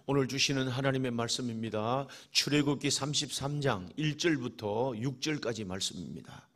오늘 주시는 하나님의 말씀입니다. 출애굽기 33장 1절부터 6절까지 말씀입니다.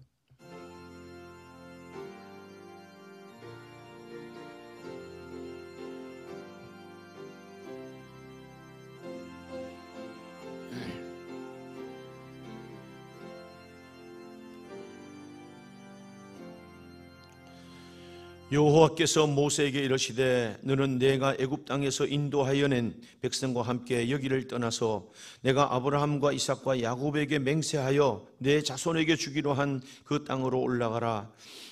여호와께서 모세에게 이르시되 너는 내가 애굽 땅에서 인도하여 낸 백성과 함께 여기를 떠나서 내가 아브라함과 이삭과 야곱에게 맹세하여 내 자손에게 주기로 한 그 땅으로 올라가라.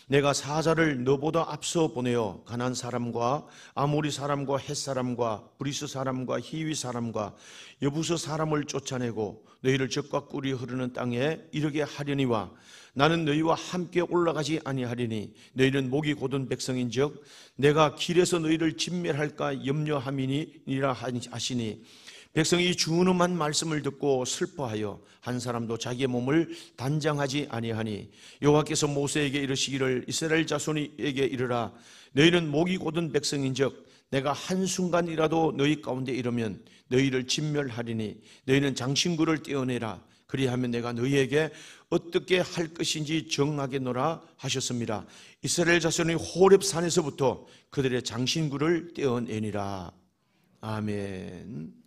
내가 사자를 너보다 앞서 보내어 가나안 사람과 아모리 사람과 헷 사람과 브리스 사람과 히위 사람과 여부스 사람을 쫓아내고 너희를 적과 꿀이 흐르는 땅에 이르게 하려니와 나는 너희와 함께 올라가지 아니하리니 너희는 목이 곧은 백성인즉 내가 길에서 너희를 진멸할까 염려함이니라 하시니 백성이 준엄한 말씀을 듣고 슬퍼하여 한 사람도 자기의 몸을 단장하지 아니하니 여호와께서 모세에게 이르시기를 이스라엘 자손에게 이르라 너희는 목이 곧은 백성인즉 내가 한순간이라도 너희 가운데 이르면 너희를 진멸하리니 너희는 장신구를 떼어내라. 그리하면 내가 너희에게 어떻게 할 것인지 정하겠노라 하셨습니다. 이스라엘 자손이 호렙산에서부터 그들의 장신구를 떼어내니라. 아멘.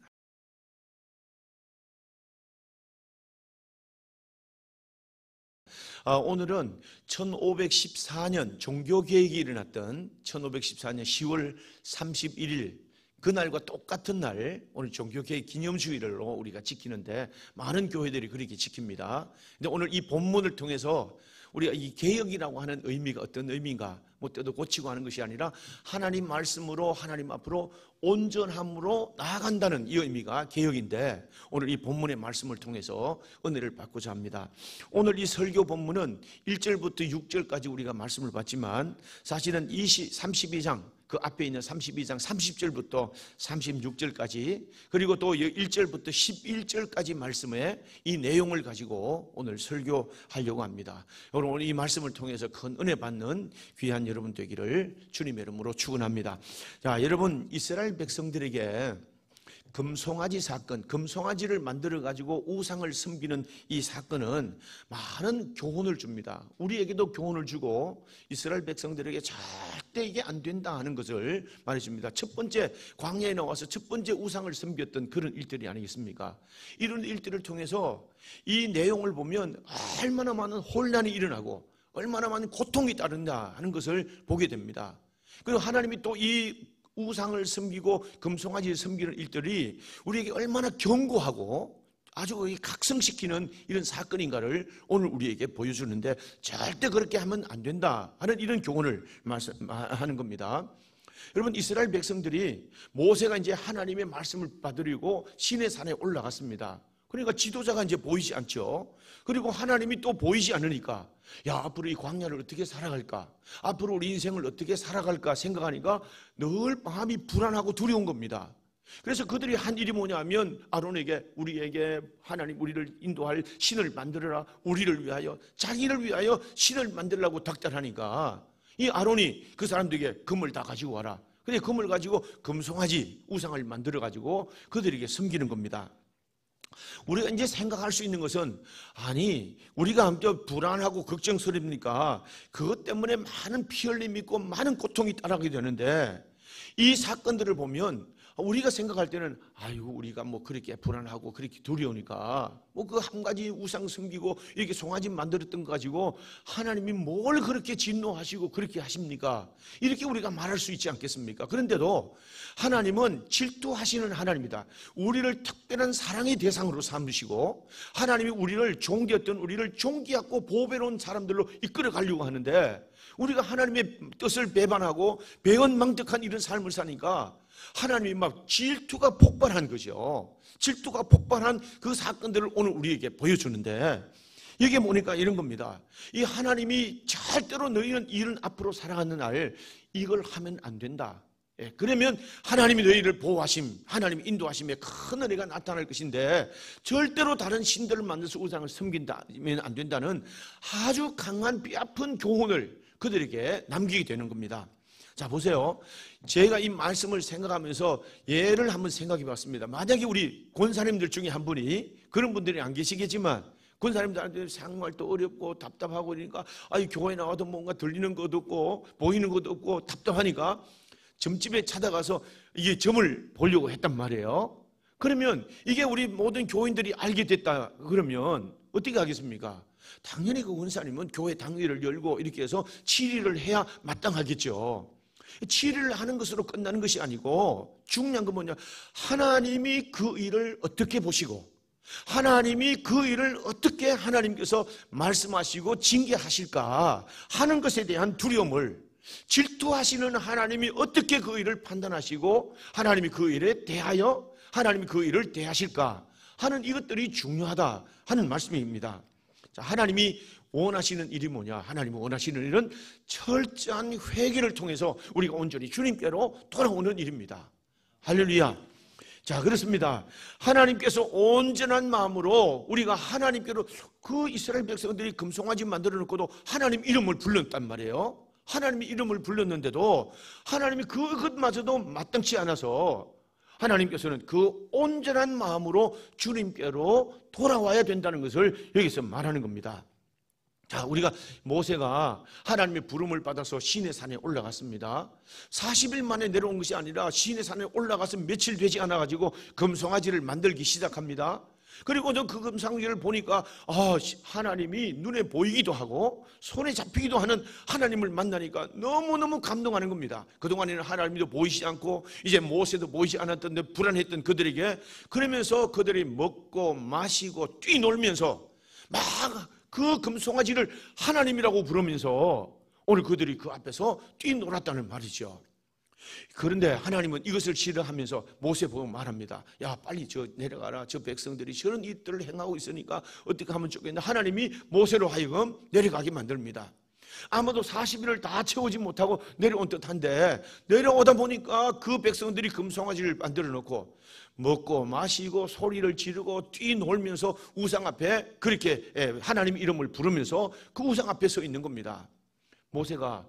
오늘은 1514년 종교개혁이 일어났던 1514년 10월 31일 그날과 똑같은 날 오늘 종교개혁 기념주일로 우리가 지키는데 많은 교회들이 그렇게 지킵니다. 근데 오늘 이 본문을 통해서 우리가 이 개혁이라고 하는 의미가 어떤 의미인가, 뭐 때도 고치고 하는 것이 아니라 하나님 말씀으로 하나님 앞으로 온전함으로 나아간다는 이 의미가 개혁인데 오늘 이 본문의 말씀을 통해서 은혜를 받고자 합니다. 오늘 이 설교 본문은 1절부터 6절까지 우리가 말씀을 받지만 사실은 32장 그 앞에 있는 32장 30절부터 36절까지 그리고 또 1절부터 11절까지 말씀의 이 내용을 가지고 오늘 설교하려고 합니다. 여러분 오늘 이 말씀을 통해서 큰 은혜 받는 귀한 여러분 되기를 주님의 이름으로 축원합니다. 자, 여러분 이스라엘 백성들에게 금송아지 사건, 금송아지를 만들어 가지고 우상을 섬기는 이 사건은 많은 교훈을 줍니다. 우리에게도 교훈을 주고 이스라엘 백성들에게 절대 이게 안 된다 하는 것을 말해줍니다. 첫 번째 광야에 나와서 첫 번째 우상을 섬겼던 그런 일들이 아니겠습니까? 이런 일들을 통해서 이 내용을 보면 얼마나 많은 혼란이 일어나고 얼마나 많은 고통이 따른다 하는 것을 보게 됩니다. 그리고 하나님이 또 이 우상을 섬기고 금송아지를 섬기는 일들이 우리에게 얼마나 경고하고 아주 각성시키는 이런 사건인가를 오늘 우리에게 보여주는데 절대 그렇게 하면 안 된다 하는 이런 교훈을 말씀하는 겁니다. 여러분 이스라엘 백성들이 모세가 이제 하나님의 말씀을 받으려고 시내 산에 올라갔습니다. 그러니까 지도자가 이제 보이지 않죠. 그리고 하나님이 또 보이지 않으니까 야 앞으로 이 광야를 어떻게 살아갈까, 앞으로 우리 인생을 어떻게 살아갈까 생각하니까 늘 마음이 불안하고 두려운 겁니다. 그래서 그들이 한 일이 뭐냐면 아론에게 우리에게 하나님 우리를 인도할 신을 만들어라, 우리를 위하여 자기를 위하여 신을 만들라고 닥달하니까 이 아론이 그 사람들에게 금을 다 가지고 와라. 근데 금을 가지고 금송아지 우상을 만들어 가지고 그들에게 섬기는 겁니다. 우리가 이제 생각할 수 있는 것은 아니 우리가 불안하고 걱정스럽니까 그것 때문에 많은 피 흘림이 있고 많은 고통이 따라가게 되는데 이 사건들을 보면 우리가 생각할 때는 아이고 우리가 뭐 그렇게 불안하고 그렇게 두려우니까 뭐 그 한 가지 우상 섬기고 이렇게 송아지 만들었던 거 가지고 하나님이 뭘 그렇게 진노하시고 그렇게 하십니까? 이렇게 우리가 말할 수 있지 않겠습니까? 그런데도 하나님은 질투하시는 하나님이다. 우리를 특별한 사랑의 대상으로 삼으시고 하나님이 우리를 종되었던 우리를 존귀하고 보배로운 사람들로 이끌어 가려고 하는데 우리가 하나님의 뜻을 배반하고 배은망덕한 이런 삶을 사니까 하나님이 막 질투가 폭발한 거죠. 질투가 폭발한 그 사건들을 오늘 우리에게 보여주는데 이게 뭐니까 이런 겁니다. 이 하나님이 절대로 너희는 이런 앞으로 살아가는 날 이걸 하면 안 된다. 그러면 하나님이 너희를 보호하심, 하나님이 인도하심에 큰 은혜가 나타날 것인데 절대로 다른 신들을 만들어서 우상을 섬긴다면 안 된다는 아주 강한 뼈아픈 교훈을 그들에게 남기게 되는 겁니다. 자, 보세요. 제가 이 말씀을 생각하면서 예를 한번 생각해 봤습니다. 만약에 우리 권사님들 중에 한 분이, 그런 분들이 안 계시겠지만 권사님들한테 정말 또 어렵고 답답하고 그러니까 교회 나와도 뭔가 들리는 것도 없고 보이는 것도 없고 답답하니까 점집에 찾아가서 이게 점을 보려고 했단 말이에요. 그러면 이게 우리 모든 교인들이 알게 됐다 그러면 어떻게 하겠습니까? 당연히 그 권사님은 교회 당회를 열고 이렇게 해서 치리를 해야 마땅하겠죠. 치리를 하는 것으로 끝나는 것이 아니고 중요한 건 뭐냐, 하나님이 그 일을 어떻게 보시고 하나님이 그 일을 어떻게 하나님께서 말씀하시고 징계하실까 하는 것에 대한 두려움을, 질투하시는 하나님이 어떻게 그 일을 판단하시고 하나님이 그 일에 대하여 하나님이 그 일을 대하실까 하는 이것들이 중요하다 하는 말씀입니다. 자, 하나님이 원하시는 일이 뭐냐? 하나님이 원하시는 일은 철저한 회개를 통해서 우리가 온전히 주님께로 돌아오는 일입니다. 할렐루야. 자, 그렇습니다. 하나님께서 온전한 마음으로 우리가 하나님께로, 그 이스라엘 백성들이 금송아지 만들어 놓고도 하나님 이름을 불렀단 말이에요. 하나님이 이름을 불렀는데도 하나님이 그것마저도 마땅치 않아서 하나님께서는 그 온전한 마음으로 주님께로 돌아와야 된다는 것을 여기서 말하는 겁니다. 자, 우리가 모세가 하나님의 부름을 받아서 시내산에 올라갔습니다. 40일 만에 내려온 것이 아니라 시내산에 올라가서 며칠 되지 않아가지고 금송아지를 만들기 시작합니다. 그리고 그 금송아지를 보니까 하나님이 눈에 보이기도 하고 손에 잡히기도 하는 하나님을 만나니까 너무너무 감동하는 겁니다. 그동안에는 하나님도 보이지 않고 이제 모세도 보이지 않았던데 불안했던 그들에게, 그러면서 그들이 먹고 마시고 뛰놀면서 막 그 금송아지를 하나님이라고 부르면서 오늘 그들이 그 앞에서 뛰놀았다는 말이죠. 그런데 하나님은 이것을 싫어하면서 모세 보고 말합니다. 야, 빨리 내려가라. 저 백성들이 저런 일들을 행하고 있으니까 어떻게 하면 좋겠나. 하나님이 모세로 하여금 내려가게 만듭니다. 아마도 40일을 다 채우지 못하고 내려온 듯한데, 내려오다 보니까 그 백성들이 금송아지를 만들어 놓고 먹고 마시고 소리를 지르고 뛰놀면서 우상 앞에 그렇게 하나님 이름을 부르면서 그 우상 앞에 서 있는 겁니다. 모세가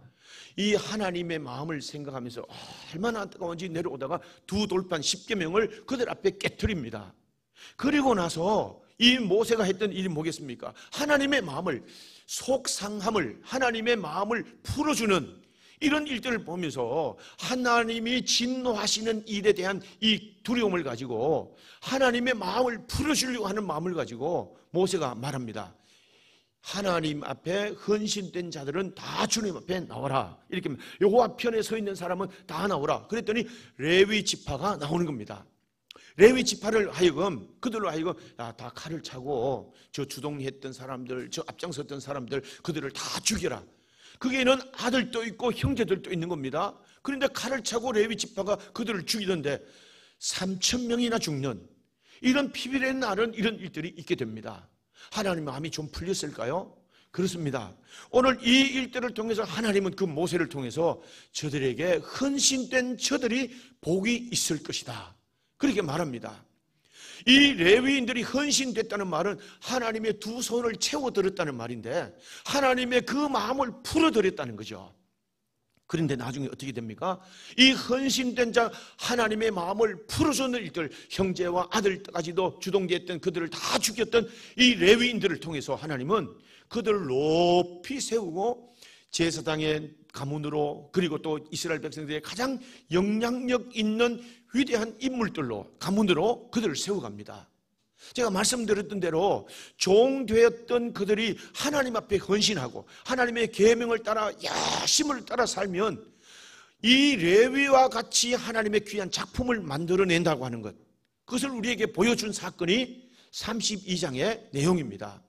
이 하나님의 마음을 생각하면서 얼마나 안타까운지 내려오다가 두 돌판 10계명을 그들 앞에 깨트립니다. 그리고 나서 이 모세가 했던 일이 뭐겠습니까? 하나님의 마음을, 속상함을, 하나님의 마음을 풀어주는 이런 일들을 보면서 하나님이 진노하시는 일에 대한 이 두려움을 가지고 하나님의 마음을 풀어주려고 하는 마음을 가지고 모세가 말합니다. 하나님 앞에 헌신된 자들은 다 주님 앞에 나와라. 이렇게 여호와 편에 서 있는 사람은 다 나오라. 그랬더니 레위 지파가 나오는 겁니다. 레위 지파를 하여금, 그들로 하여금 다 칼을 차고 저 주동했던 사람들, 저 앞장섰던 사람들, 그들을 다 죽여라. 거기에는 아들도 있고 형제들도 있는 겁니다. 그런데 칼을 차고 레위 지파가 그들을 죽이던데 3,000명이나 죽는 이런 피비린의 날은 이런 일들이 있게 됩니다. 하나님 마음이 좀 풀렸을까요? 그렇습니다. 오늘 이 일들을 통해서 하나님은 그 모세를 통해서 저들에게 헌신된 저들이 복이 있을 것이다, 그렇게 말합니다. 이 레위인들이 헌신됐다는 말은 하나님의 두 손을 채워들었다는 말인데 하나님의 그 마음을 풀어드렸다는 거죠. 그런데 나중에 어떻게 됩니까? 이 헌신된 자, 하나님의 마음을 풀어주는 일들, 형제와 아들까지도 주동기했던 그들을 다 죽였던 이 레위인들을 통해서 하나님은 그들을 높이 세우고 제사장의 가문으로, 그리고 또 이스라엘 백성들의 가장 영향력 있는 위대한 인물들로, 가문으로 그들을 세워갑니다. 제가 말씀드렸던 대로 종되었던 그들이 하나님 앞에 헌신하고 하나님의 계명을 따라 야심을 따라 살면 이 레위와 같이 하나님의 귀한 작품을 만들어낸다고 하는 것, 그것을 우리에게 보여준 사건이 32장의 내용입니다.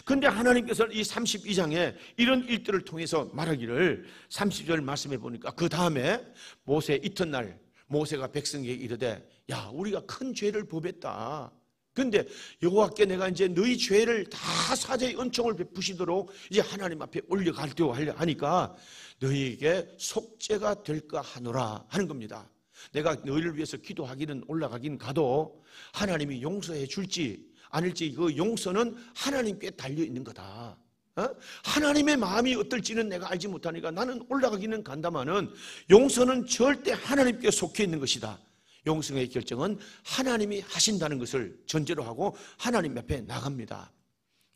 그런데 하나님께서는 이 32장에 이런 일들을 통해서 말하기를 30절 말씀해 보니까 그 다음에 모세 이튿날 모세가 백성에게 이르되, 야, 우리가 큰 죄를 범했다. 그런데 여호와께 내가 이제 너희 죄를 다 사죄의 은총을 베푸시도록 이제 하나님 앞에 올려가려고 하니까 너희에게 속죄가 될까 하노라 하는 겁니다. 내가 너희를 위해서 기도하기는 올라가긴 가도 하나님이 용서해 줄지 아닐지 그 용서는 하나님께 달려 있는 거다. 하나님의 마음이 어떨지는 내가 알지 못하니까 나는 올라가기는 간다마는 용서는 절대 하나님께 속해 있는 것이다. 용서의 결정은 하나님이 하신다는 것을 전제로 하고 하나님 앞에 나갑니다.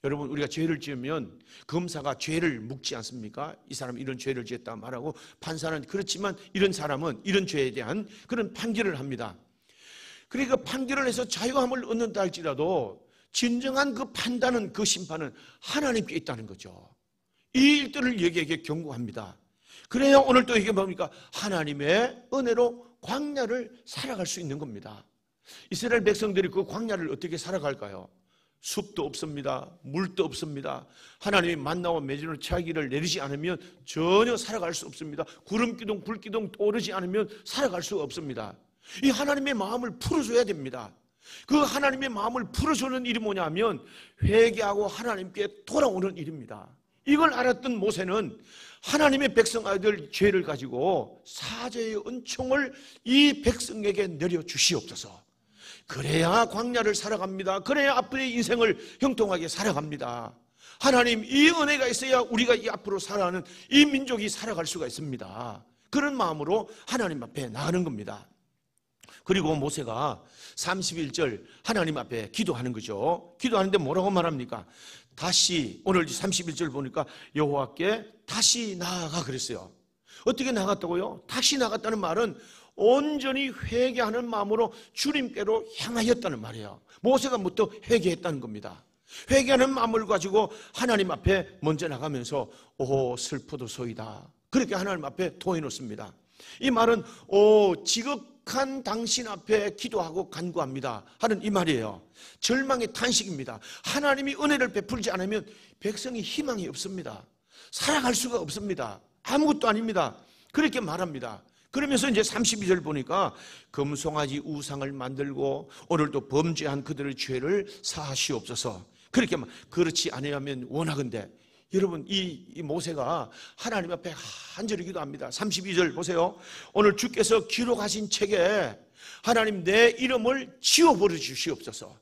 여러분, 우리가 죄를 지으면 검사가 죄를 묻지 않습니까? 이 사람 이런 죄를 지었다 말하고, 판사는 그렇지만 이런 사람은 이런 죄에 대한 그런 판결을 합니다. 그러니까 판결을 해서 자유함을 얻는다 할지라도 진정한 그 판단은, 그 심판은 하나님께 있다는 거죠. 이 일들을 여기에게 경고합니다. 그래야 오늘 또 이게 뭡니까? 하나님의 은혜로 광야를 살아갈 수 있는 겁니다. 이스라엘 백성들이 그 광야를 어떻게 살아갈까요? 숲도 없습니다. 물도 없습니다. 하나님이 만나와 매진으로 차기를 내리지 않으면 전혀 살아갈 수 없습니다. 구름기둥 불기둥 오르지 않으면 살아갈 수 없습니다. 이 하나님의 마음을 풀어줘야 됩니다. 그 하나님의 마음을 풀어주는 일이 뭐냐면 회개하고 하나님께 돌아오는 일입니다. 이걸 알았던 모세는 하나님의 백성 아이들 죄를 가지고 사죄의 은총을 이 백성에게 내려주시옵소서. 그래야 광야를 살아갑니다. 그래야 앞으로의 인생을 형통하게 살아갑니다. 하나님, 이 은혜가 있어야 우리가 이 앞으로 살아가는 이 민족이 살아갈 수가 있습니다. 그런 마음으로 하나님 앞에 나가는 겁니다. 그리고 모세가 31절 하나님 앞에 기도하는 거죠. 기도하는데 뭐라고 말합니까? 다시, 오늘 31절 보니까 여호와께 다시 나아가 그랬어요. 어떻게 나갔다고요? 다시 나갔다는 말은 온전히 회개하는 마음으로 주님께로 향하였다는 말이에요. 모세가 부터 회개했다는 겁니다. 회개하는 마음을 가지고 하나님 앞에 먼저 나가면서 오 슬프도소이다, 그렇게 하나님 앞에 토해놓습니다. 이 말은 오 지극한 당신 앞에 기도하고 간구합니다 하는 이 말이에요. 절망의 탄식입니다. 하나님이 은혜를 베풀지 않으면 백성이 희망이 없습니다. 살아갈 수가 없습니다. 아무것도 아닙니다. 그렇게 말합니다. 그러면서 이제 32절 보니까 금송아지 우상을 만들고 오늘도 범죄한 그들의 죄를 사하시옵소서. 그렇게 그렇지 아니하면 원하건대. 여러분, 이 모세가 하나님 앞에 간절히 기도합니다. 32절 보세요. 오늘 주께서 기록하신 책에 하나님 내 이름을 지워버려 주시옵소서.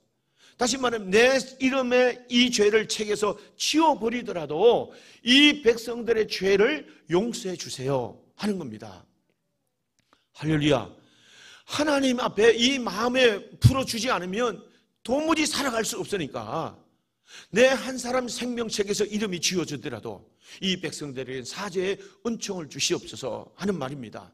다시 말하면 내 이름의 이 죄를 책에서 지워버리더라도 이 백성들의 죄를 용서해 주세요 하는 겁니다. 할렐루야. 하나님 앞에 이 마음에 풀어주지 않으면 도무지 살아갈 수 없으니까 내 한 사람 생명책에서 이름이 지워지더라도 이 백성들에게 사죄의 은총을 주시옵소서 하는 말입니다.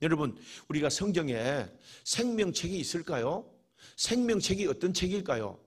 여러분, 우리가 성경에 생명책이 있을까요? 생명책이 어떤 책일까요?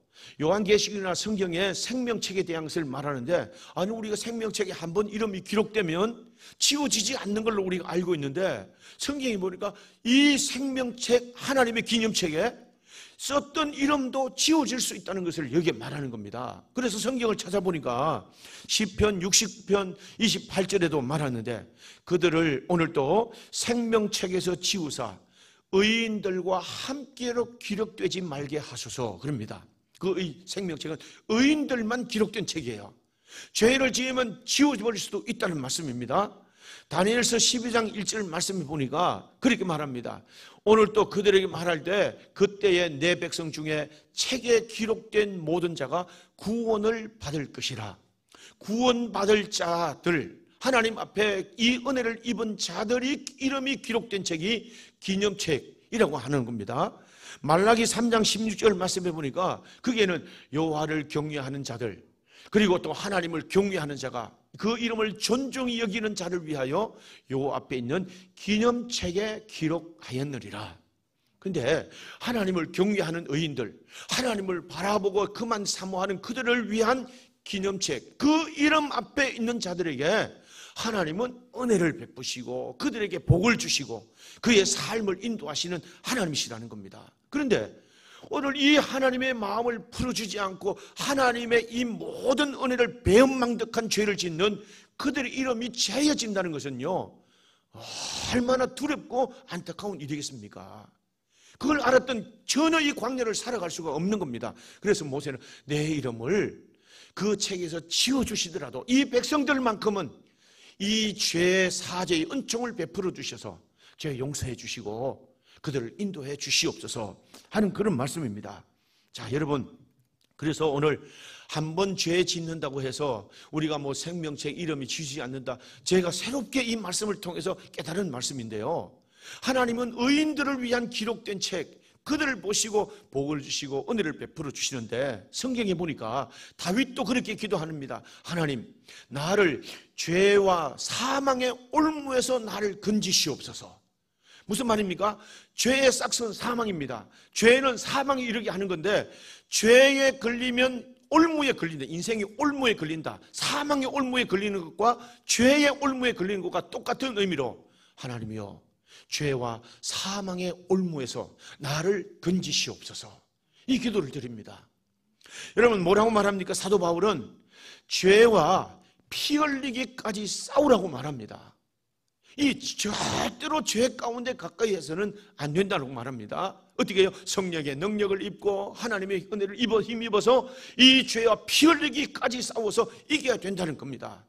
요한계시록이나 성경에 생명책에 대한 것을 말하는데, 아니 우리가 생명책에 한번 이름이 기록되면 지워지지 않는 걸로 우리가 알고 있는데, 성경에 보니까 이 생명책, 하나님의 기념책에 썼던 이름도 지워질 수 있다는 것을 여기에 말하는 겁니다. 그래서 성경을 찾아보니까 시편 60편 28절에도 말하는데, 그들을 오늘 또 생명책에서 지우사 의인들과 함께로 기록되지 말게 하소서 그럽니다. 그 생명책은 의인들만 기록된 책이에요. 죄를 지으면 지워버릴 수도 있다는 말씀입니다. 다니엘서 12장 1절 말씀을 보니까 그렇게 말합니다. 오늘 또 그들에게 말할 때 그때의 내 백성 중에 책에 기록된 모든 자가 구원을 받을 것이라. 구원받을 자들, 하나님 앞에 이 은혜를 입은 자들이 이름이 기록된 책이 기념책이라고 하는 겁니다. 말라기 3장 16절 말씀해 보니까 거기에는 여호와를 경외하는 자들, 그리고 또 하나님을 경외하는 자가 그 이름을 존중히 여기는 자를 위하여 요 앞에 있는 기념책에 기록하였느리라. 근데 하나님을 경외하는 의인들, 하나님을 바라보고 그만 사모하는 그들을 위한 기념책, 그 이름 앞에 있는 자들에게 하나님은 은혜를 베푸시고 그들에게 복을 주시고 그의 삶을 인도하시는 하나님이시라는 겁니다. 그런데 오늘 이 하나님의 마음을 풀어주지 않고 하나님의 이 모든 은혜를 배은망덕한 죄를 짓는 그들의 이름이 죄어진다는 것은요, 얼마나 두렵고 안타까운 일이겠습니까? 그걸 알았던 전혀 이 광야를 살아갈 수가 없는 겁니다. 그래서 모세는 내 이름을 그 책에서 지워주시더라도 이 백성들만큼은 이 죄 사죄의 은총을 베풀어 주셔서 죄 용서해 주시고 그들을 인도해 주시옵소서 하는 그런 말씀입니다. 자, 여러분, 그래서 오늘 한 번 죄 짓는다고 해서 우리가 뭐 생명책 이름이 지우지 않는다, 제가 새롭게 이 말씀을 통해서 깨달은 말씀인데요, 하나님은 의인들을 위한 기록된 책, 그들을 보시고 복을 주시고 은혜를 베풀어 주시는데, 성경에 보니까 다윗도 그렇게 기도합니다. 하나님, 나를 죄와 사망의 올무에서 나를 건지시옵소서. 무슨 말입니까? 죄의 싹은 사망입니다. 죄는 사망에 이르게 하는 건데, 죄에 걸리면 올무에 걸린다. 인생이 올무에 걸린다. 사망의 올무에 걸리는 것과 죄의 올무에 걸리는 것과 똑같은 의미로, 하나님이여, 죄와 사망의 올무에서 나를 건지시옵소서, 이 기도를 드립니다. 여러분, 뭐라고 말합니까? 사도 바울은 죄와 피 흘리기까지 싸우라고 말합니다. 이 절대로 죄 가운데 가까이 해서는 안 된다고 말합니다. 어떻게 해요? 성령의 능력을 입고 하나님의 은혜를 힘입어서 이 죄와 피 흘리기까지 싸워서 이겨야 된다는 겁니다.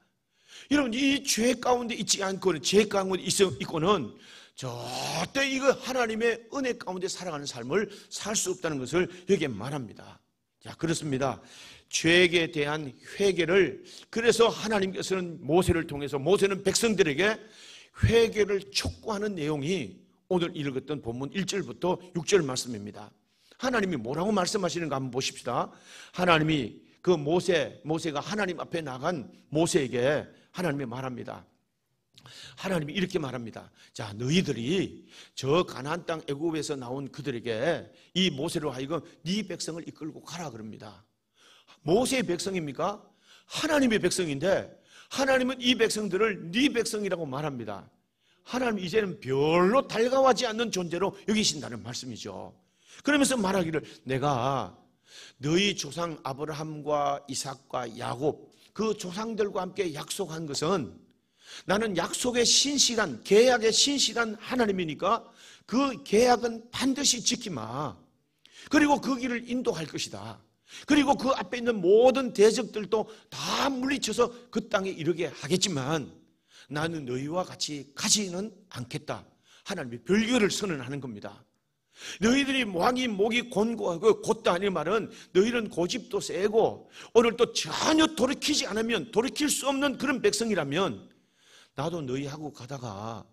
여러분, 이 죄 가운데 있지 않고는, 죄 가운데 있고는 절대 이거 하나님의 은혜 가운데 살아가는 삶을 살 수 없다는 것을 여기에 말합니다. 자, 그렇습니다. 죄에 대한 회개를, 그래서 하나님께서는 모세를 통해서, 모세는 백성들에게 회개를 촉구하는 내용이 오늘 읽었던 본문 1절부터 6절 말씀입니다. 하나님이 뭐라고 말씀하시는가 한번 보십시다. 하나님이 그 모세가 하나님 앞에 나간 모세에게 하나님이 말합니다. 하나님이 이렇게 말합니다. 자, 너희들이 저 가나안 땅 애굽에서 나온 그들에게 이 모세로 하여금 네 백성을 이끌고 가라 그럽니다. 모세의 백성입니까? 하나님의 백성인데, 하나님은 이 백성들을 네 백성이라고 말합니다. 하나님 이제는 별로 달가워하지 않는 존재로 여기신다는 말씀이죠. 그러면서 말하기를, 내가 너희 조상 아브라함과 이삭과 야곱, 그 조상들과 함께 약속한 것은, 나는 약속의 신실한, 계약의 신실한 하나님이니까 그 계약은 반드시 지키마. 그리고 그 길을 인도할 것이다. 그리고 그 앞에 있는 모든 대적들도 다 물리쳐서 그 땅에 이르게 하겠지만 나는 너희와 같이 가지는 않겠다. 하나님의 별개를 선언하는 겁니다. 너희들이 목이 곤고하고 곧다 하는 말은, 너희는 고집도 세고 오늘 또 전혀 돌이키지 않으면, 돌이킬 수 없는 그런 백성이라면, 나도 너희하고 가다가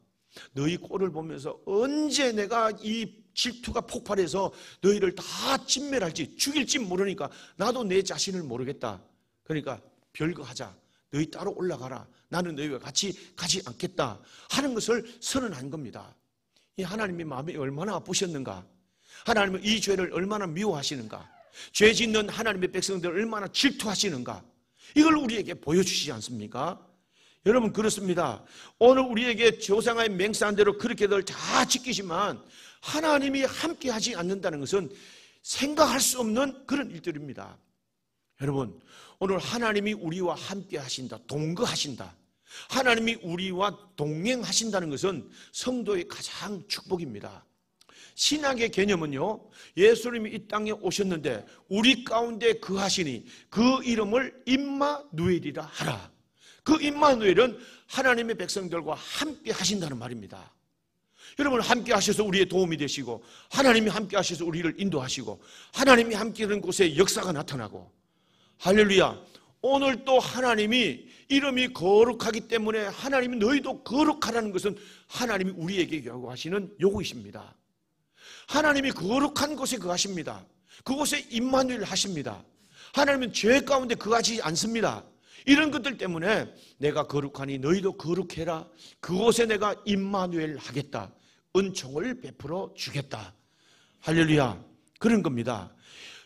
너희 꼴을 보면서 언제 내가 이 질투가 폭발해서 너희를 다 진멸할지, 죽일지 모르니까 나도 내 자신을 모르겠다. 그러니까 별거 하자. 너희 따로 올라가라. 나는 너희와 같이 가지 않겠다 하는 것을 선언한 겁니다. 이 하나님의 마음이 얼마나 아프셨는가, 하나님은 이 죄를 얼마나 미워하시는가, 죄 짓는 하나님의 백성들을 얼마나 질투하시는가, 이걸 우리에게 보여주시지 않습니까? 여러분, 그렇습니다. 오늘 우리에게 조상의 맹세한 대로 그렇게들 다 지키지만 하나님이 함께 하지 않는다는 것은 생각할 수 없는 그런 일들입니다. 여러분, 오늘 하나님이 우리와 함께 하신다, 동거하신다, 하나님이 우리와 동행하신다는 것은 성도의 가장 축복입니다. 신학의 개념은요, 예수님이 이 땅에 오셨는데 우리 가운데 거하시니 그 이름을 임마누엘이라 하라. 그 임마누엘은 하나님의 백성들과 함께 하신다는 말입니다. 여러분, 함께 하셔서 우리의 도움이 되시고, 하나님이 함께 하셔서 우리를 인도하시고, 하나님이 함께 하는 곳에 역사가 나타나고, 할렐루야. 오늘 또 하나님이 이름이 거룩하기 때문에 하나님이 너희도 거룩하라는 것은 하나님이 우리에게 요구하시는 요구이십니다. 하나님이 거룩한 곳에 거하십니다. 그곳에 임마누엘 하십니다. 하나님은 죄 가운데 거하지 않습니다. 이런 것들 때문에 내가 거룩하니 너희도 거룩해라. 그곳에 내가 임마누엘 하겠다. 은총을 베풀어 주겠다. 할렐루야. 그런 겁니다.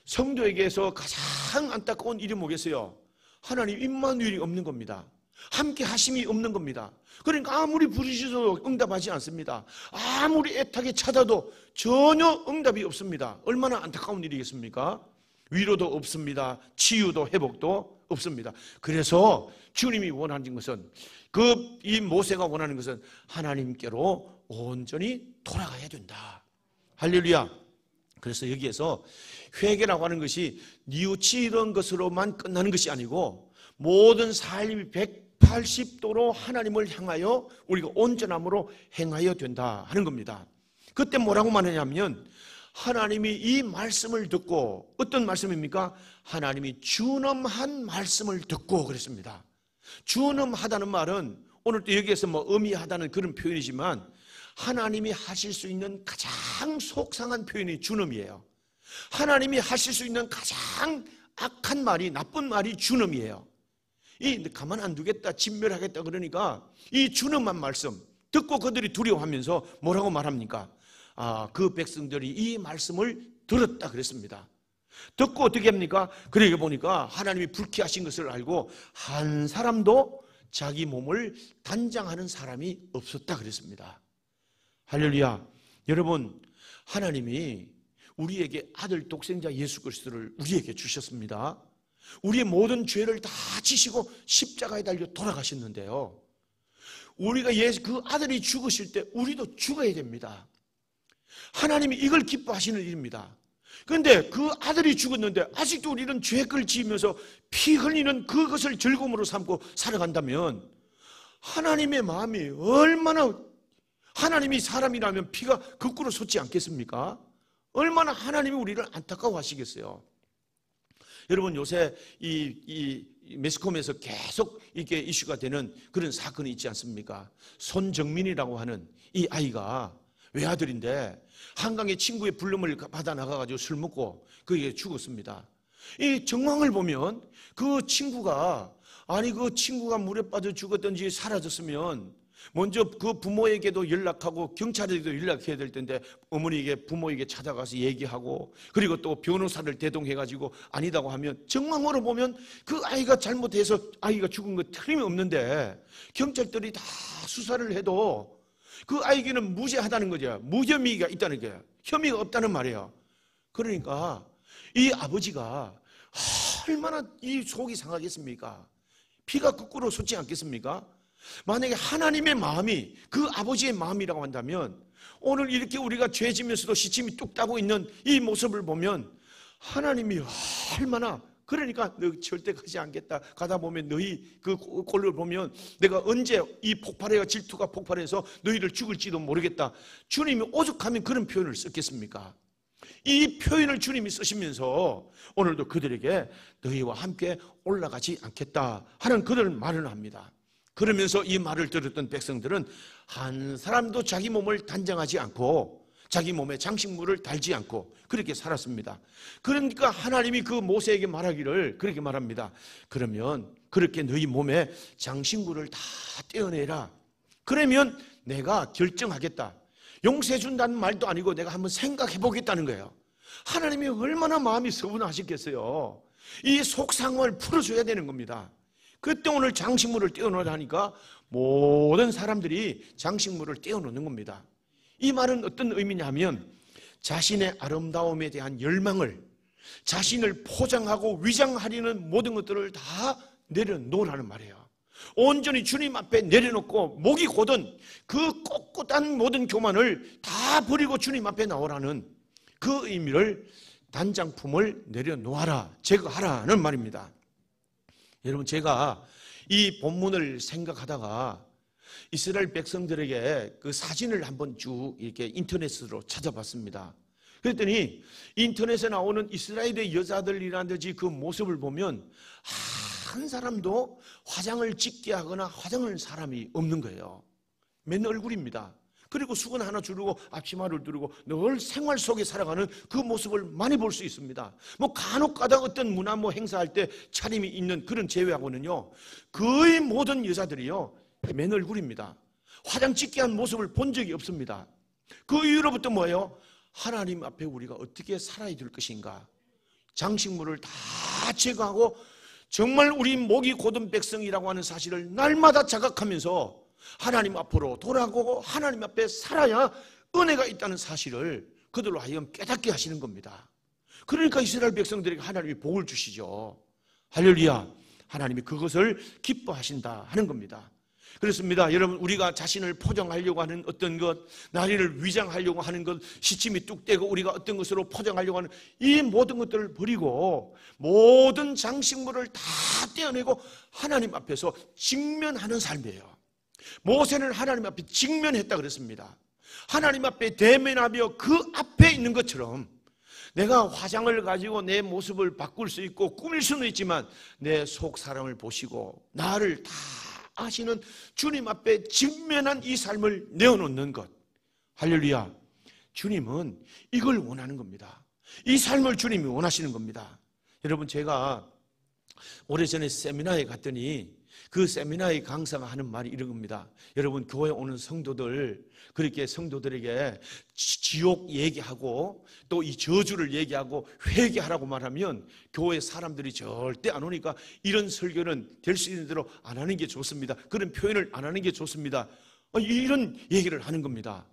성도에게서 가장 안타까운 일이 뭐겠어요? 하나님 임마누엘이 없는 겁니다. 함께 하심이 없는 겁니다. 그러니까 아무리 부르셔도 응답하지 않습니다. 아무리 애타게 찾아도 전혀 응답이 없습니다. 얼마나 안타까운 일이겠습니까? 위로도 없습니다. 치유도 회복도 없습니다. 그래서 주님이 원하는 것은, 이 모세가 원하는 것은 하나님께로 온전히 돌아가야 된다. 할렐루야. 그래서 여기에서 회개라고 하는 것이 뉘우치던 것으로만 끝나는 것이 아니고, 모든 삶이 180도로 하나님을 향하여 우리가 온전함으로 행하여 된다 하는 겁니다. 그때 뭐라고 말하냐면, 하나님이 이 말씀을 듣고, 어떤 말씀입니까? 하나님이 준엄한 말씀을 듣고 그랬습니다. 준엄하다는 말은 오늘 또 여기에서 뭐 의미하다는 그런 표현이지만 하나님이 하실 수 있는 가장 속상한 표현이 준엄이에요. 하나님이 하실 수 있는 가장 악한 말이, 나쁜 말이 준엄이에요. 이 가만 안 두겠다, 진멸하겠다 그러니까 이 준엄한 말씀 듣고 그들이 두려워하면서 뭐라고 말합니까? 그 백성들이 이 말씀을 들었다 그랬습니다. 듣고 어떻게 합니까? 그러게 보니까 하나님이 불쾌하신 것을 알고 한 사람도 자기 몸을 단장하는 사람이 없었다 그랬습니다. 할렐루야. 여러분, 하나님이 우리에게 아들 독생자 예수 그리스도를 우리에게 주셨습니다. 우리의 모든 죄를 다 지시고 십자가에 달려 돌아가셨는데요, 우리가 그 아들이 죽으실 때 우리도 죽어야 됩니다. 하나님이 이걸 기뻐하시는 일입니다. 그런데 그 아들이 죽었는데 아직도 우리는 죄를 지으면서 피 흘리는 그것을 즐거움으로 삼고 살아간다면 하나님의 마음이 얼마나, 하나님이 사람이라면 피가 거꾸로 솟지 않겠습니까? 얼마나 하나님이 우리를 안타까워하시겠어요. 여러분, 요새 이 매스컴에서 계속 이게 이슈가 되는 그런 사건이 있지 않습니까? 손정민이라고 하는 이 아이가 외아들인데 한강에 친구의 불름을 받아 나가가지고 술 먹고 그게 죽었습니다. 이 정황을 보면 그 친구가 물에 빠져 죽었든지 사라졌으면 먼저 그 부모에게도 연락하고 경찰에게도 연락해야 될 텐데 어머니에게, 부모에게 찾아가서 얘기하고, 그리고 또 변호사를 대동해가지고 아니다고 하면, 정황으로 보면 그 아이가 잘못해서 아이가 죽은 거 틀림없는데 경찰들이 다 수사를 해도 그 아이에게는 무죄하다는 거죠. 무혐의가 있다는 거예요. 혐의가 없다는 말이에요. 그러니까 이 아버지가 얼마나 이 속이 상하겠습니까? 피가 거꾸로 솟지 않겠습니까? 만약에 하나님의 마음이 그 아버지의 마음이라고 한다면 오늘 이렇게 우리가 죄 지면서도 시침이 뚝 따고 있는 이 모습을 보면 하나님이 얼마나, 그러니까 너 절대 가지 않겠다, 가다 보면 너희 그 꼴을 보면 내가 언제 이 폭발해가 질투가 폭발해서 너희를 죽을지도 모르겠다. 주님이 오죽하면 그런 표현을 썼겠습니까? 이 표현을 주님이 쓰시면서 오늘도 그들에게 너희와 함께 올라가지 않겠다 하는 그런 말을 합니다. 그러면서 이 말을 들었던 백성들은 한 사람도 자기 몸을 단장하지 않고 자기 몸에 장식물을 달지 않고 그렇게 살았습니다. 그러니까 하나님이 그 모세에게 말하기를 그렇게 말합니다. 그러면 그렇게 너희 몸에 장식물을 다 떼어내라. 그러면 내가 결정하겠다. 용서해 준다는 말도 아니고 내가 한번 생각해 보겠다는 거예요. 하나님이 얼마나 마음이 서운하셨겠어요. 이 속상을 풀어줘야 되는 겁니다. 그때 오늘 장식물을 떼어놓으라니까 모든 사람들이 장식물을 떼어놓는 겁니다. 이 말은 어떤 의미냐면 자신의 아름다움에 대한 열망을, 자신을 포장하고 위장하려는 모든 것들을 다 내려놓으라는 말이에요. 온전히 주님 앞에 내려놓고 목이 곧은 그 꼿꼿한 모든 교만을 다 버리고 주님 앞에 나오라는 그 의미를, 단장품을 내려놓아라, 제거하라는 말입니다. 여러분, 제가 이 본문을 생각하다가 이스라엘 백성들에게 그 사진을 한번 쭉 이렇게 인터넷으로 찾아봤습니다. 그랬더니 인터넷에 나오는 이스라엘의 여자들이라든지 그 모습을 보면 한 사람도 화장을 짙게 하거나 화장을 사람이 없는 거예요. 맨 얼굴입니다. 그리고 수건 하나 두르고 앞치마를 두르고 늘 생활 속에 살아가는 그 모습을 많이 볼 수 있습니다. 뭐 간혹가다 어떤 문화 행사할 때 차림이 있는 그런 제외하고는요, 거의 모든 여자들이요 맨 얼굴입니다. 화장 짙게 한 모습을 본 적이 없습니다. 그 이후로부터 뭐예요? 하나님 앞에 우리가 어떻게 살아야 될 것인가, 장식물을 다 제거하고 정말 우리 목이 곧은 백성이라고 하는 사실을 날마다 자각하면서 하나님 앞으로 돌아가고 하나님 앞에 살아야 은혜가 있다는 사실을 그들로 하여금 깨닫게 하시는 겁니다. 그러니까 이스라엘 백성들에게 하나님이 복을 주시죠. 할렐루야. 하나님이 그것을 기뻐하신다 하는 겁니다. 그렇습니다. 여러분, 우리가 자신을 포장하려고 하는 어떤 것, 나리를 위장하려고 하는 것, 시침이 뚝 떼고 우리가 어떤 것으로 포장하려고 하는 이 모든 것들을 버리고 모든 장식물을 다 떼어내고 하나님 앞에서 직면하는 삶이에요. 모세는 하나님 앞에 직면했다 그랬습니다. 하나님 앞에 대면하며 그 앞에 있는 것처럼 내가 화장을 가지고 내 모습을 바꿀 수 있고 꾸밀 수는 있지만 내 속 사람을 보시고 나를 다 아시는 주님 앞에 직면한 이 삶을 내어놓는 것. 할렐루야. 주님은 이걸 원하는 겁니다. 이 삶을 주님이 원하시는 겁니다. 여러분, 제가 오래전에 세미나에 갔더니 그 세미나의 강사가 하는 말이 이런 겁니다. 여러분, 교회 오는 성도들, 그렇게 성도들에게 지옥 얘기하고 또 이 저주를 얘기하고 회개하라고 말하면 교회 사람들이 절대 안 오니까 이런 설교는 될 수 있는 대로 안 하는 게 좋습니다. 그런 표현을 안 하는 게 좋습니다. 이런 얘기를 하는 겁니다.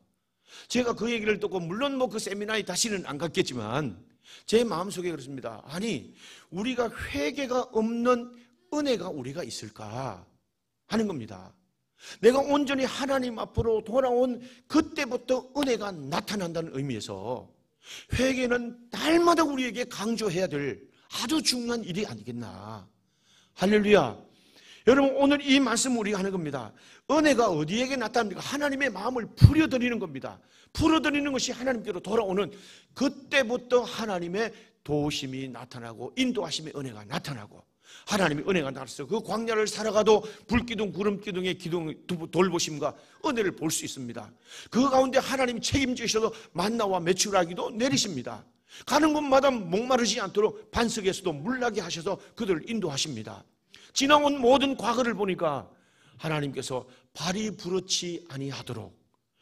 제가 그 얘기를 듣고 물론 그 세미나에 다시는 안 갔겠지만 제 마음속에 그렇습니다. 아니, 우리가 회개가 없는 은혜가 우리가 있을까 하는 겁니다. 내가 온전히 하나님 앞으로 돌아온 그때부터 은혜가 나타난다는 의미에서 회개는 날마다 우리에게 강조해야 될 아주 중요한 일이 아니겠나. 할렐루야. 여러분, 오늘 이 말씀 우리가 하는 겁니다. 은혜가 어디에게 나타납니까? 하나님의 마음을 풀어드리는 겁니다. 풀어드리는 것이 하나님께로 돌아오는 그때부터 하나님의 도우심이 나타나고 인도하심의 은혜가 나타나고 하나님의 은혜가 나타나서 그 광야를 살아가도 불기둥 구름기둥의 돌보심과 은혜를 볼 수 있습니다. 그 가운데 하나님이 책임지셔서 만나와 메추라기도 내리십니다. 가는 곳마다 목마르지 않도록 반석에서도 물나게 하셔서 그들을 인도하십니다. 지나온 모든 과거를 보니까 하나님께서 발이 부르지 아니하도록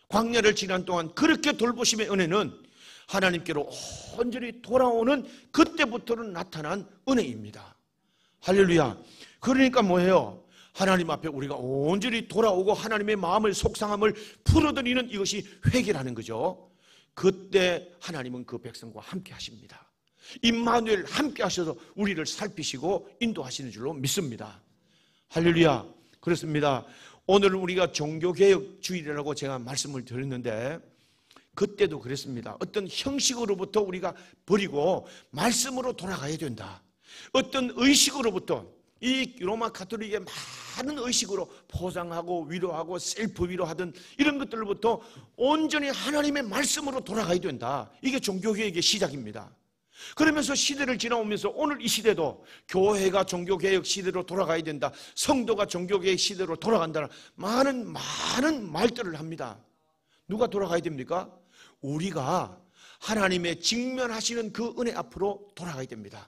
광야를 지난 동안 그렇게 돌보심의 은혜는 하나님께로 온전히 돌아오는 그때부터는 나타난 은혜입니다. 할렐루야. 그러니까 뭐예요? 하나님 앞에 우리가 온전히 돌아오고 하나님의 마음을 속상함을 풀어드리는 이것이 회개라는 거죠. 그때 하나님은 그 백성과 함께 하십니다. 임마누엘 함께 하셔서 우리를 살피시고 인도하시는 줄로 믿습니다. 할렐루야. 그렇습니다. 오늘 우리가 종교개혁주의라고 제가 말씀을 드렸는데 그때도 그랬습니다. 어떤 형식으로부터 우리가 버리고 말씀으로 돌아가야 된다. 어떤 의식으로부터 이 로마 가톨릭의 많은 의식으로 포장하고 위로하고 셀프 위로하던 이런 것들로부터 온전히 하나님의 말씀으로 돌아가야 된다. 이게 종교개혁의 시작입니다. 그러면서 시대를 지나오면서 오늘 이 시대도 교회가 종교개혁 시대로 돌아가야 된다. 성도가 종교개혁 시대로 돌아간다는 많은 말들을 합니다. 누가 돌아가야 됩니까? 우리가 하나님의 직면하시는 그 은혜 앞으로 돌아가야 됩니다.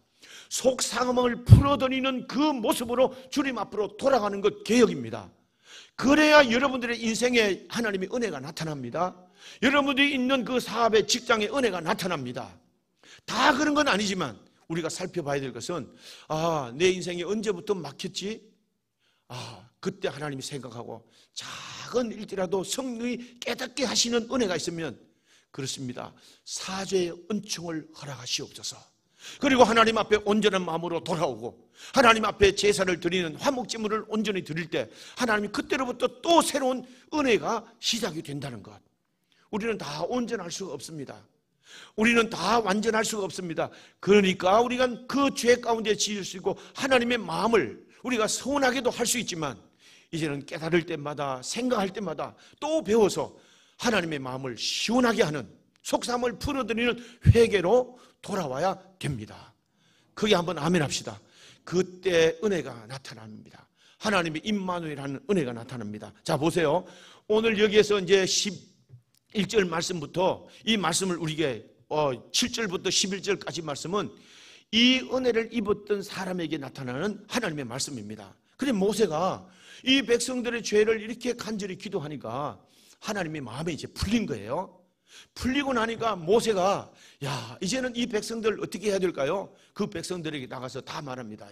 속상함을 풀어드리는 그 모습으로 주님 앞으로 돌아가는 것 개혁입니다. 그래야 여러분들의 인생에 하나님의 은혜가 나타납니다. 여러분들이 있는 그 사업의 직장에 은혜가 나타납니다. 다 그런 건 아니지만 우리가 살펴봐야 될 것은 내 인생이 언제부터 막혔지? 그때 하나님이 생각하고 작은 일이라도 성령이 깨닫게 하시는 은혜가 있으면 그렇습니다. 사죄의 은총을 허락하시옵소서. 그리고 하나님 앞에 온전한 마음으로 돌아오고 하나님 앞에 제사를 드리는 화목제물을 온전히 드릴 때 하나님이 그때로부터 또 새로운 은혜가 시작이 된다는 것. 우리는 다 온전할 수가 없습니다. 우리는 다 완전할 수가 없습니다. 그러니까 우리가 그 죄 가운데 지을 수 있고 하나님의 마음을 우리가 서운하게도 할 수 있지만 이제는 깨달을 때마다 생각할 때마다 또 배워서 하나님의 마음을 시원하게 하는 속상함을 풀어드리는 회개로 돌아와야 됩니다. 그게 한번 아멘 합시다. 그때 은혜가 나타납니다. 하나님의 임마누엘하는 은혜가 나타납니다. 자, 보세요. 오늘 여기에서 이제 11절 말씀부터 이 말씀을 우리에게 7절부터 11절까지 말씀은 이 은혜를 입었던 사람에게 나타나는 하나님의 말씀입니다. 그런데 모세가 이 백성들의 죄를 이렇게 간절히 기도하니까 하나님의 마음에 이제 풀린 거예요. 풀리고 나니까 모세가 이제는 이 백성들 어떻게 해야 될까요? 그 백성들에게 나가서 다 말합니다.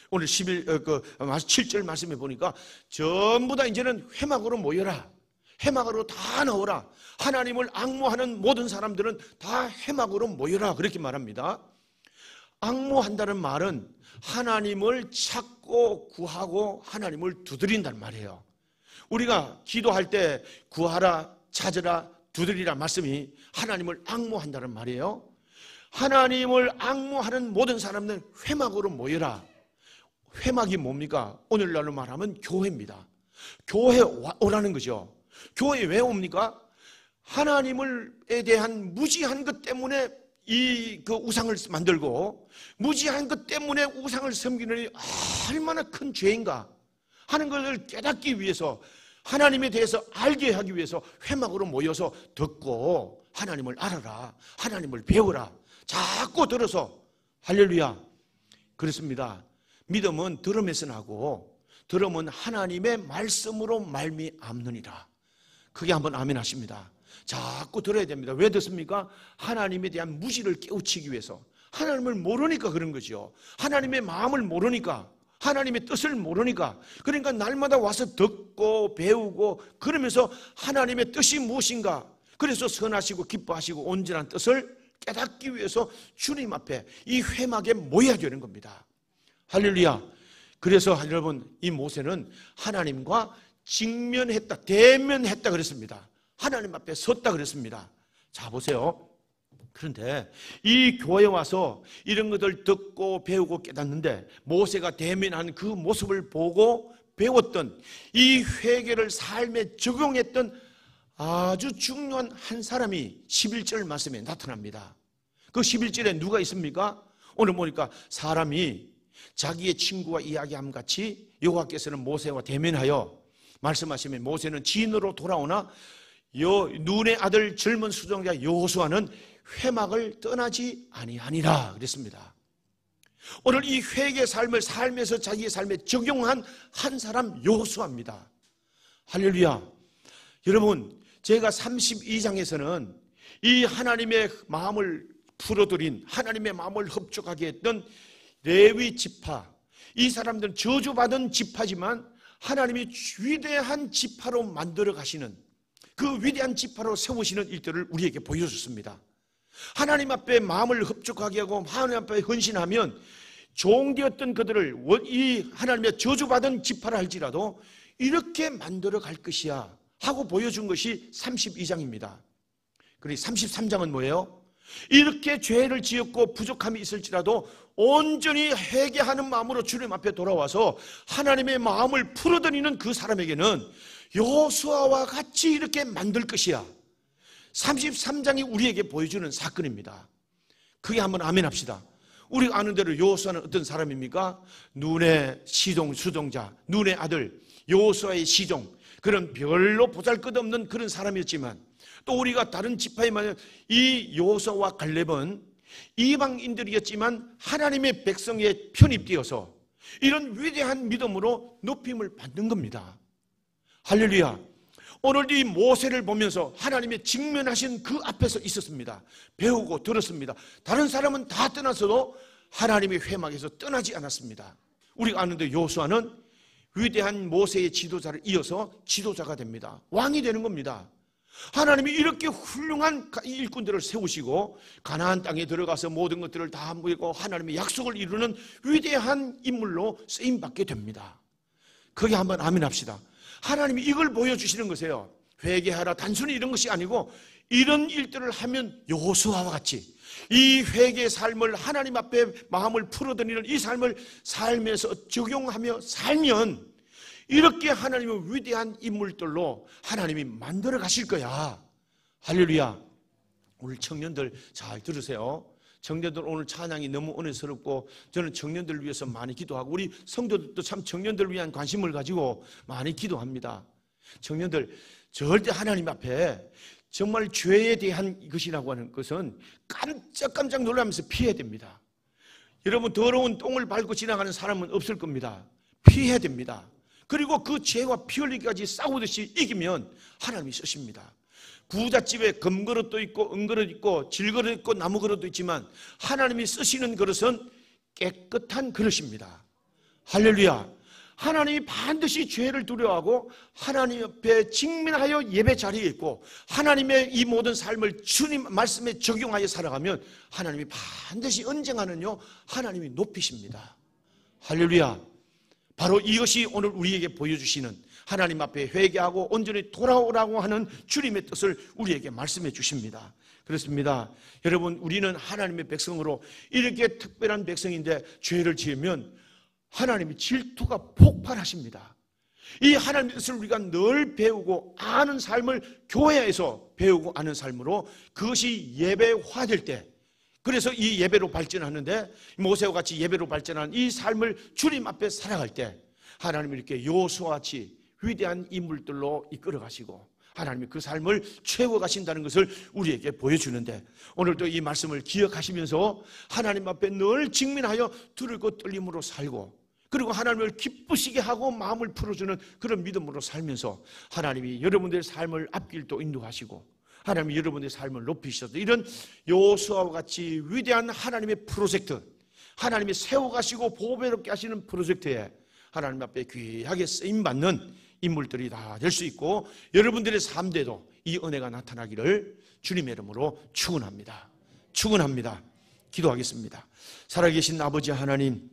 오늘 7절 말씀에 보니까 전부 다 이제는 회막으로 모여라. 회막으로 다 나오라. 하나님을 앙모하는 모든 사람들은 다 회막으로 모여라. 그렇게 말합니다. 앙모한다는 말은 하나님을 찾고 구하고 하나님을 두드린다는 말이에요. 우리가 기도할 때 구하라, 찾으라, 두드리라 말씀이 하나님을 앙모한다는 말이에요. 하나님을 앙모하는 모든 사람들은 회막으로 모여라. 회막이 뭡니까? 오늘날로 말하면 교회입니다. 교회 오라는 거죠. 교회 왜 옵니까? 하나님에 대한 무지한 것 때문에 그 우상을 만들고 무지한 것 때문에 우상을 섬기는 일이 얼마나 큰 죄인가 하는 것을 깨닫기 위해서, 하나님에 대해서 알게 하기 위해서 회막으로 모여서 듣고 하나님을 알아라, 하나님을 배워라 자꾸 들어서. 할렐루야. 그렇습니다. 믿음은 들음에서 나고 들음은 하나님의 말씀으로 말미암느니라. 그게 한번 아멘 하십니다. 자꾸 들어야 됩니다. 왜 듣습니까? 하나님에 대한 무지를 깨우치기 위해서. 하나님을 모르니까 그런 거죠. 하나님의 마음을 모르니까, 하나님의 뜻을 모르니까. 그러니까 날마다 와서 듣고 배우고 그러면서 하나님의 뜻이 무엇인가, 그래서 선하시고 기뻐하시고 온전한 뜻을 깨닫기 위해서 주님 앞에 이 회막에 모여야 되는 겁니다. 할렐루야. 그래서 여러분, 이 모세는 하나님과 직면했다, 대면했다 그랬습니다. 하나님 앞에 섰다 그랬습니다. 자, 보세요. 그런데 이 교회에 와서 이런 것들 듣고 배우고 깨닫는데, 모세가 대면한 그 모습을 보고 배웠던, 이 회개를 삶에 적용했던 아주 중요한 한 사람이 11절 말씀에 나타납니다. 그 11절에 누가 있습니까? 오늘 보니까 사람이 자기의 친구와 이야기함 같이 여호와께서는 모세와 대면하여 말씀하시면, 모세는 진으로 돌아오나 눈의 아들 젊은 수종자 여호수아는 회막을 떠나지 아니하니라 그랬습니다. 오늘 이 회개 삶을 삶에서 자기의 삶에 적용한 한 사람 여호수아입니다. 할렐루야. 여러분, 제가 32장에서는 이 하나님의 마음을 풀어드린, 하나님의 마음을 흡족하게 했던 레위 지파, 이 사람들은 저주받은 지파지만 하나님이 위대한 지파로 만들어 가시는, 그 위대한 지파로 세우시는 일들을 우리에게 보여줬습니다. 하나님 앞에 마음을 흡족하게 하고 하나님 앞에 헌신하면 종되었던 그들을 이 하나님의 저주받은 지파라 할지라도 이렇게 만들어 갈 것이야 하고 보여준 것이 32장입니다. 그리고 33장은 뭐예요? 이렇게 죄를 지었고 부족함이 있을지라도 온전히 회개하는 마음으로 주님 앞에 돌아와서 하나님의 마음을 풀어드리는 그 사람에게는 여호수아와 같이 이렇게 만들 것이야. 33장이 우리에게 보여주는 사건입니다. 그게 한번 아멘 합시다. 우리가 아는 대로 여호수아는 어떤 사람입니까? 눈의 시종, 수종자, 눈의 아들 여호수아의 시종, 그런 별로 보잘것없는 그런 사람이었지만, 또 우리가 다른 지파에 말하면 이 여호수아와 갈렙은 이방인들이었지만 하나님의 백성에 편입되어서 이런 위대한 믿음으로 높임을 받는 겁니다. 할렐루야. 오늘 이 모세를 보면서 하나님의 직면하신 그 앞에서 있었습니다. 배우고 들었습니다. 다른 사람은 다 떠나서도 하나님의 회막에서 떠나지 않았습니다. 우리가 아는데 여호수아는 위대한 모세의 지도자를 이어서 지도자가 됩니다. 왕이 되는 겁니다. 하나님이 이렇게 훌륭한 일꾼들을 세우시고 가나안 땅에 들어가서 모든 것들을 다 함부이고 하나님의 약속을 이루는 위대한 인물로 쓰임받게 됩니다. 거기 한번 아멘 합시다. 하나님이 이걸 보여주시는 것이에요. 회개하라, 단순히 이런 것이 아니고 이런 일들을 하면 여호수아와 같이 이 회개의 삶을, 하나님 앞에 마음을 풀어드리는 이 삶을 삶에서 적용하며 살면 이렇게 하나님의 위대한 인물들로 하나님이 만들어 가실 거야. 할렐루야. 우리 청년들 잘 들으세요. 청년들 오늘 찬양이 너무 은혜스럽고 저는 청년들을 위해서 많이 기도하고 우리 성도들도 참 청년들을 위한 관심을 가지고 많이 기도합니다. 청년들 절대 하나님 앞에 정말 죄에 대한 것이라고 하는 것은 깜짝깜짝 놀라면서 피해야 됩니다. 여러분, 더러운 똥을 밟고 지나가는 사람은 없을 겁니다. 피해야 됩니다. 그리고 그 죄와 피 흘리기까지 싸우듯이 이기면 하나님이 쓰십니다. 부잣집에 금그릇도 있고 은그릇 있고 질그릇 있고 나무그릇도 있지만 하나님이 쓰시는 그릇은 깨끗한 그릇입니다. 할렐루야. 하나님이 반드시 죄를 두려워하고 하나님 옆에 직면하여 예배 자리에 있고 하나님의 이 모든 삶을 주님 말씀에 적용하여 살아가면 하나님이 반드시 언젠가는요 하나님이 높이십니다. 할렐루야. 바로 이것이 오늘 우리에게 보여주시는 하나님 앞에 회개하고 온전히 돌아오라고 하는 주님의 뜻을 우리에게 말씀해 주십니다. 그렇습니다. 여러분, 우리는 하나님의 백성으로 이렇게 특별한 백성인데 죄를 지으면 하나님이 질투가 폭발하십니다. 이 하나님의 뜻을 우리가 늘 배우고 아는 삶을 교회에서 배우고 아는 삶으로 그것이 예배화될 때, 그래서 이 예배로 발전하는데, 모세와 같이 예배로 발전하는 이 삶을 주님 앞에 살아갈 때 하나님이 이렇게 여호수아와 같이 위대한 인물들로 이끌어 가시고 하나님이 그 삶을 채워 가신다는 것을 우리에게 보여주는데, 오늘도 이 말씀을 기억하시면서 하나님 앞에 늘 직면하여 두렵고 떨림으로 살고, 그리고 하나님을 기쁘시게 하고 마음을 풀어주는 그런 믿음으로 살면서 하나님이 여러분들의 삶을 앞길도 인도하시고 하나님이 여러분들의 삶을 높이셔서 이런 여호수아와 같이 위대한 하나님의 프로젝트, 하나님이 세워가시고 보배롭게 하시는 프로젝트에 하나님 앞에 귀하게 쓰임받는 인물들이 다 될 수 있고, 여러분들의 삶대도 이 은혜가 나타나기를 주님의 이름으로 축원합니다. 축원합니다. 기도하겠습니다. 살아계신 아버지 하나님,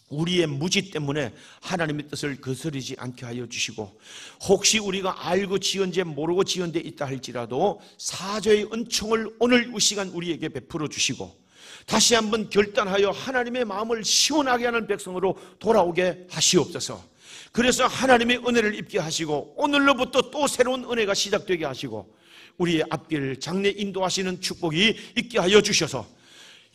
우리의 무지 때문에 하나님의 뜻을 거스르지 않게 하여 주시고, 혹시 우리가 알고 지은 죄 모르고 지은 데 있다 할지라도 사죄의 은총을 오늘 이 시간 우리에게 베풀어 주시고, 다시 한번 결단하여 하나님의 마음을 시원하게 하는 백성으로 돌아오게 하시옵소서. 그래서 하나님의 은혜를 입게 하시고 오늘로부터 또 새로운 은혜가 시작되게 하시고 우리의 앞길 장래 인도하시는 축복이 있게 하여 주셔서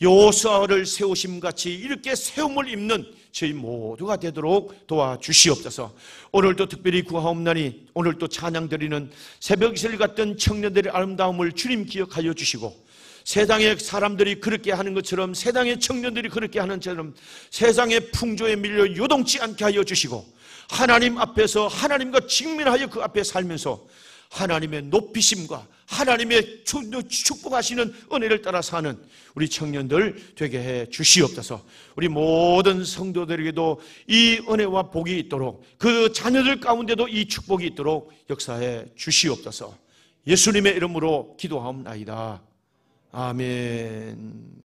여호수아를 세우심같이 이렇게 세움을 입는 저희 모두가 되도록 도와주시옵소서. 오늘도 특별히 구하옵나니 오늘도 찬양드리는 새벽이슬 같던 청년들의 아름다움을 주님 기억하여 주시고, 세상의 사람들이 그렇게 하는 것처럼, 세상의 청년들이 그렇게 하는 것처럼 세상의 풍조에 밀려 요동치 않게 하여 주시고, 하나님 앞에서 하나님과 직면하여 그 앞에 살면서 하나님의 높이심과 하나님의 축복하시는 은혜를 따라 사는 우리 청년들 되게 해 주시옵소서. 우리 모든 성도들에게도 이 은혜와 복이 있도록, 그 자녀들 가운데도 이 축복이 있도록 역사해 주시옵소서. 예수님의 이름으로 기도하옵나이다. 아멘.